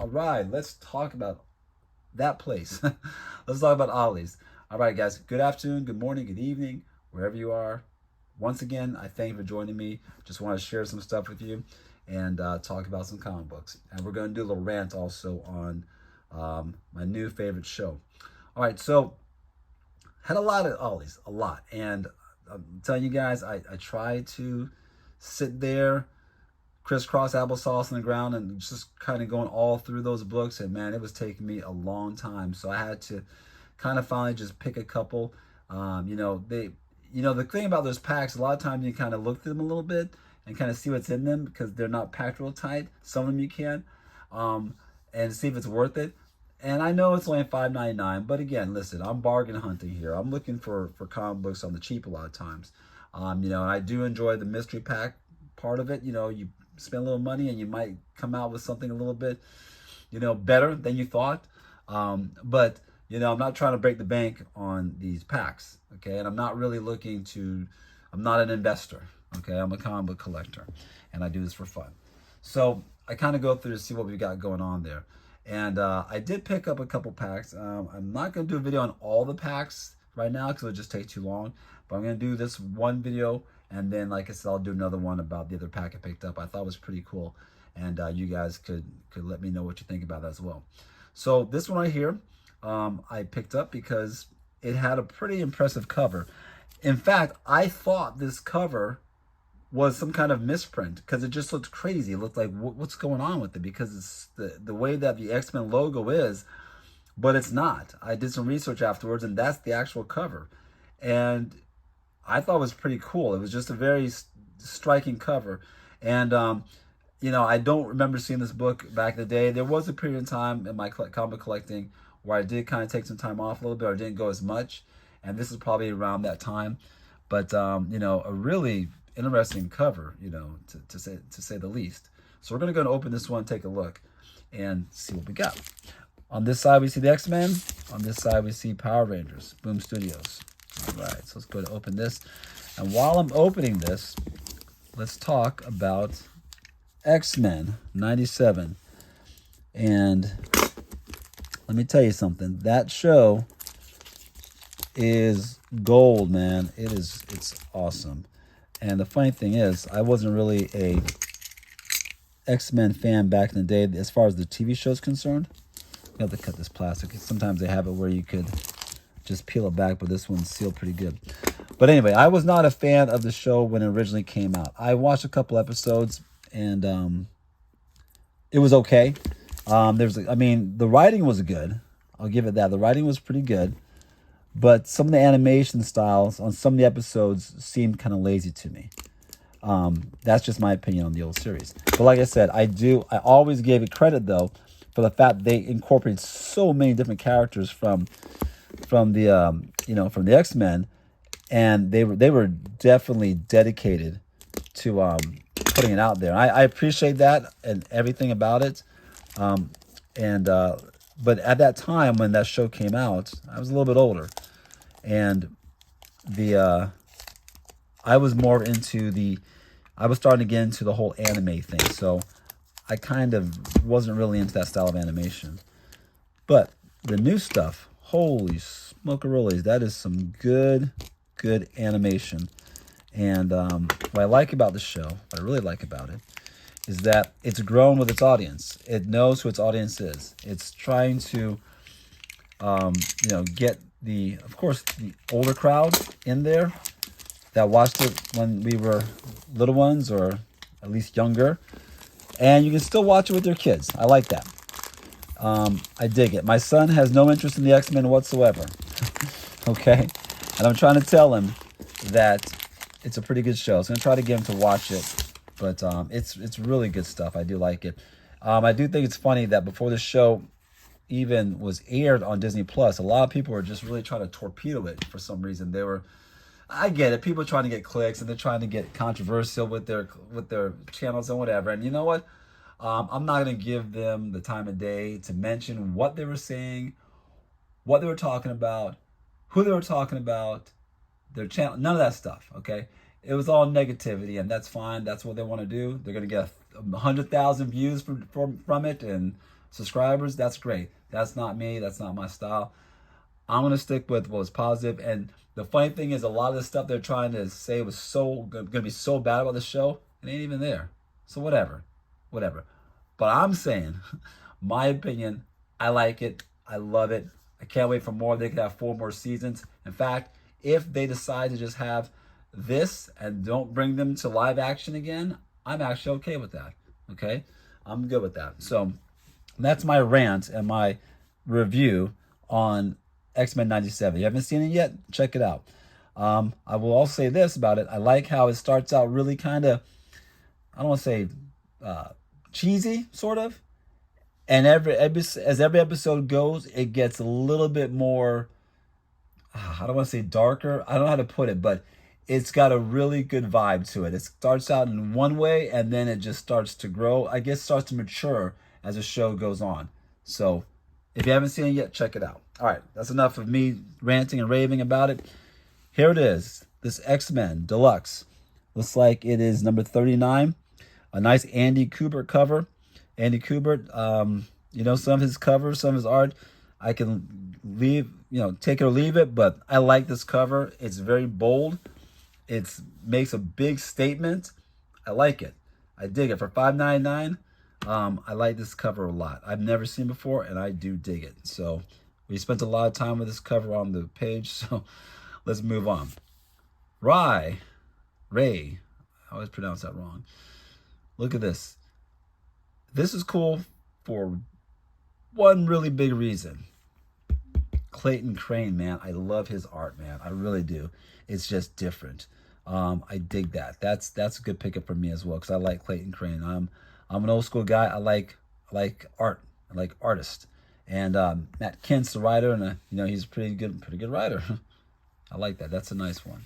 right, let's talk about that place. Let's talk about Ollie's. All right, guys. Good afternoon, good morning, good evening, wherever you are. Once again, I thank you for joining me. Just want to share some stuff with you and talk about some comic books. And we're going to do a little rant also on my new favorite show. All right, so had a lot of Ollie's, a lot. And I'm telling you guys, I try to sit there crisscross applesauce on the ground and just kind of going all through those books. And man, it was taking me a long time. So I had to kind of finally just pick a couple. The thing about those packs, a lot of times you kind of look through them a little bit and kind of see what's in them because they're not packed real tight. Some of them you can, and see if it's worth it. And I know it's only $5.99, but again, listen, I'm bargain hunting here. I'm looking for comic books on the cheap a lot of times. And I do enjoy the mystery pack part of it. You spend a little money and you might come out with something a little bit, better than you thought. But I'm not trying to break the bank on these packs, okay? And I'm not really I'm not an investor, okay? I'm a comic book collector, and I do this for fun. So I kind of go through to see what we got going on there. And I did pick up a couple packs. I'm not going to do a video on all the packs right now because it'll just take too long. But I'm going to do this one video, and then, like I said, I'll do another one about the other pack I picked up. I thought it was pretty cool, and you guys could let me know what you think about that as well. So this one right here, I picked up because it had a pretty impressive cover. In fact, I thought this cover was some kind of misprint because it just looked crazy. It looked like what's going on with it because it's the way that the X-Men logo is, but it's not. I did some research afterwards, and that's the actual cover, and I thought it was pretty cool. It was just a very striking cover, and I don't remember seeing this book back in the day. There was a period of time in my comic collecting where I did kind of take some time off a little bit, or didn't go as much, and this is probably around that time. But a really interesting cover, to say the least. So we're gonna go and open this one, take a look, and see what we got. On this side we see the X-Men. On this side we see Power Rangers, Boom Studios. All right, so let's go to open this. And while I'm opening this, let's talk about X-Men 97. And let me tell you something. That show is gold, man. It's awesome. And the funny thing is, I wasn't really a X-Men fan back in the day as far as the TV show is concerned. You have to cut this plastic. Sometimes they have it where you could just peel it back, but this one's sealed pretty good. But anyway, I was not a fan of the show when it originally came out. I watched a couple episodes, and it was okay. The writing was good. I'll give it that. The writing was pretty good. But some of the animation styles on some of the episodes seemed kind of lazy to me. That's just my opinion on the old series. But like I said, I always gave it credit, though, for the fact they incorporated so many different characters from the X-Men, and they were definitely dedicated to putting it out there. I appreciate that and everything about it. But at that time when that show came out, I was a little bit older, and I was more into I was starting to get into the whole anime thing, so I kind of wasn't really into that style of animation. But the new stuff, holy smokeroles, that is some good animation. And what I like about the show, what I really like about it, is that it's grown with its audience. It knows who its audience is. It's trying to, get of course, the older crowd in there that watched it when we were little ones, or at least younger. And you can still watch it with your kids. I like that. I dig it. My son has no interest in the X-Men whatsoever. Okay? And I'm trying to tell him that it's a pretty good show. So I'm going to try to get him to watch it. But it's really good stuff. I do like it. I do think it's funny that before the show even was aired on Disney Plus, a lot of people were just really trying to torpedo it for some reason. I get it. People are trying to get clicks, and they're trying to get controversial with their channels and whatever. And you know what? I'm not going to give them the time of day to mention what they were saying, what they were talking about, who they were talking about, their channel, none of that stuff, okay? It was all negativity, and that's fine. That's what they want to do. They're going to get 100,000 views from it, and subscribers, that's great. That's not me. That's not my style. I'm gonna stick with what was positive. And the funny thing is, a lot of the stuff they're trying to say was so gonna be so bad about the show, it ain't even there. So whatever, whatever. But I'm saying, my opinion, I like it. I love it. I can't wait for more. They could have 4 more seasons. In fact, if they decide to just have this and don't bring them to live action again, I'm actually okay with that. Okay, I'm good with that. So that's my rant and my review on X-Men 97. You haven't seen it yet? Check it out. I will also say this about it. I like how it starts out really kind of, I don't want to say cheesy, sort of. And as every episode goes, it gets a little bit more, I don't want to say darker. I don't know how to put it, but it's got a really good vibe to it. It starts out in one way, and then it just starts to grow. I guess starts to mature as the show goes on. So if you haven't seen it yet, check it out. All right, that's enough of me ranting and raving about it. Here it is, this X-Men Deluxe. Looks like it is number 39. A nice Andy Kubert cover. Andy Kubert, some of his covers, some of his art, I can take it or leave it, but I like this cover. It's very bold. It makes a big statement. I like it. I dig it. For $5.99, I like this cover a lot. I've never seen before, and I do dig it. So we spent a lot of time with this cover on the page, so let's move on. Ray, I always pronounce that wrong. Look at this. This is cool for one really big reason. Clayton Crane, man. I love his art, man. I really do. It's just different. I dig that. That's a good pickup for me as well, because I like Clayton Crane. I'm an old school guy. I like art. I like artists. And Matt Kent's the writer, and he's a pretty good writer. I like that. That's a nice one.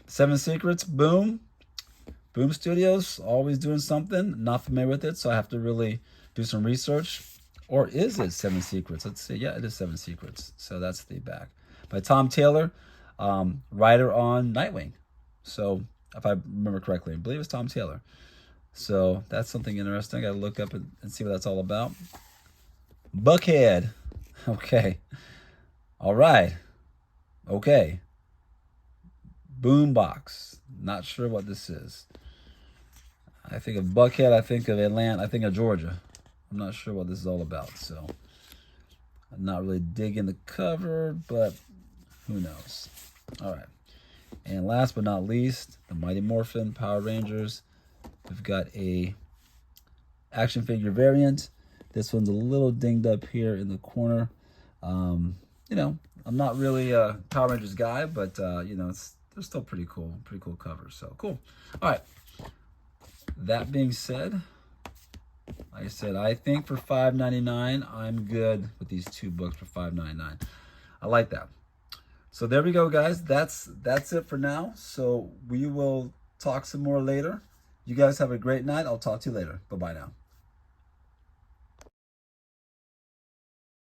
7 Secrets, Boom Studios, always doing something. Not familiar with it, so I have to really do some research. Or is it 7 Secrets? Let's see. Yeah, it is 7 Secrets. So that's the back. By Tom Taylor, writer on Nightwing. So if I remember correctly, I believe it's Tom Taylor. So that's something interesting. I got to look up and see what that's all about. Buckhead. Okay. All right. Okay. Boombox. Not sure what this is. I think of Buckhead. I think of Atlanta. I think of Georgia. I'm not sure what this is all about. So I'm not really digging the cover, but who knows? All right. And last but not least, the Mighty Morphin Power Rangers. We've got a action figure variant. This one's a little dinged up here in the corner. I'm not really a Power Rangers guy, but they're still pretty cool covers. So cool. All right. That being said, like I said, I think for $5.99, I'm good with these 2 books for $5.99. I like that. So there we go, guys. That's it for now. So we will talk some more later. You guys have a great night. I'll talk to you later. Bye-bye now.